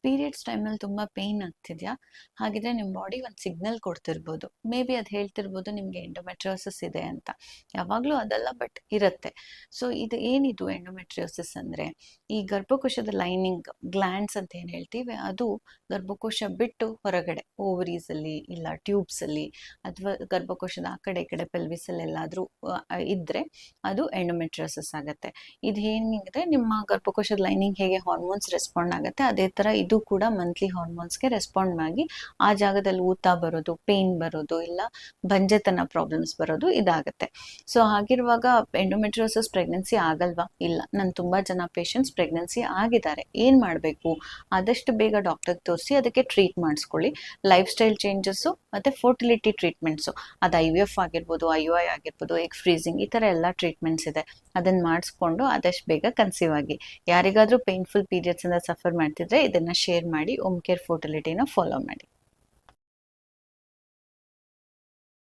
Periods ಟೈಮಲ್ಲಿ ತುಂಬ pain ಆಗ್ತಿದೆಯಾ? ಹಾಗಿದ್ರೆ ನಿಮ್ಮ ಬಾಡಿ ಒಂದು ಸಿಗ್ನಲ್ ಕೊಡ್ತಿರ್ಬೋದು. ಮೇ ಬಿ ಅದು ಹೇಳ್ತಿರ್ಬೋದು ನಿಮಗೆ ಎಂಡೋಮೆಟ್ರಿಯೋಸಿಸ್ ಇದೆ ಅಂತ. ಯಾವಾಗಲೂ ಅದಲ್ಲ, ಬಟ್ ಇರುತ್ತೆ. ಸೊ ಇದು ಏನಿದು ಎಂಡೋಮೆಟ್ರಿಯೋಸಿಸ್ ಅಂದರೆ, ಈ ಗರ್ಭಕೋಶದ ಲೈನಿಂಗ್ ಗ್ಲ್ಯಾಂಡ್ಸ್ ಅಂತ ಏನು ಹೇಳ್ತೀವಿ, ಅದು ಗರ್ಭಕೋಶ ಬಿಟ್ಟು ಹೊರಗಡೆ ಓವರೀಸಲ್ಲಿ ಇಲ್ಲ ಟ್ಯೂಬ್ಸಲ್ಲಿ ಅಥವಾ ಗರ್ಭಕೋಶದ ಆ ಕಡೆ ಈ ಕಡೆ ಪೆಲ್ವಿಸಲ್ಲಿ ಎಲ್ಲಾದರೂ ಇದ್ದರೆ ಅದು ಎಂಡೋಮೆಟ್ರಿಯೋಸಿಸ್ ಆಗುತ್ತೆ. ಇದು ಏನಿದೆ, ನಿಮ್ಮ ಗರ್ಭಕೋಶದ ಲೈನಿಂಗ್ ಹೇಗೆ ಹಾರ್ಮೋನ್ಸ್ ರೆಸ್ಪಾಂಡ್ ಆಗುತ್ತೆ, ಅದೇ ಥರ ಇದು ಕೂಡ ಮಂತ್ಲಿ ಹಾರ್ಮೋನ್ಸ್ಗೆ ರೆಸ್ಪಾಂಡ್ ಆಗಿ ಆ ಜಾಗದಲ್ಲಿ ಊತ ಬರೋದು, ಪೇನ್ ಬರೋದು, ಇಲ್ಲ ಬಂಜೆತನ ಪ್ರಾಬ್ಲಮ್ಸ್ ಬರೋದು ಇದಾಗುತ್ತೆ. ಸೊ ಹಾಗಿರುವಾಗ ಎಂಡೋಮೆಟ್ರಿಯೋಸಿಸ್ ಪ್ರೆಗ್ನೆನ್ಸಿ ಆಗಲ್ವಾ? ಇಲ್ಲ. ನಾನು ತುಂಬ ಜನ ಪೇಷಂಟ್ಸ್ ಪ್ರೆಗ್ನೆನ್ಸಿ ಆಗಿದ್ದಾರೆ. ಏನು ಮಾಡಬೇಕು? ಆದಷ್ಟು ಬೇಗ ಡಾಕ್ಟರ್ಗೆ ತೋರಿಸಿ ಅದಕ್ಕೆ ಟ್ರೀಟ್ ಮಾಡಿಸ್ಕೊಳ್ಳಿ. ಲೈಫ್ ಸ್ಟೈಲ್ ಚೇಂಜಸ್ಸು ಮತ್ತು ಫರ್ಟಿಲಿಟಿ ಟ್ರೀಟ್ಮೆಂಟ್ಸು, ಅದು IVF ಆಗಿರ್ಬೋದು, IUI ಆಗಿರ್ಬೋದು, ಎಗ್ ಫ್ರೀಸಿಂಗ್, ಈ ಥರ ಎಲ್ಲ ಟ್ರೀಟ್ಮೆಂಟ್ಸ್ ಇದೆ. ಅದನ್ನು ಮಾಡಿಸ್ಕೊಂಡು ಆದಷ್ಟು ಬೇಗ ಕನ್ಸೀವ್ ಆಗಿ. ಯಾರಿಗಾದರೂ ಪೇನ್ಫುಲ್ ಪೀರಿಯಡ್ಸಿಂದ ಸಫರ್ ಮಾಡ್ತಿದ್ರೆ ಇದನ್ನು ಶೇರ್ ಮಾಡಿ, ಓಮ್ ಕೇರ್ ಫರ್ಟಿಲಿಟಿನ ಫಾಲೋ ಮಾಡಿ.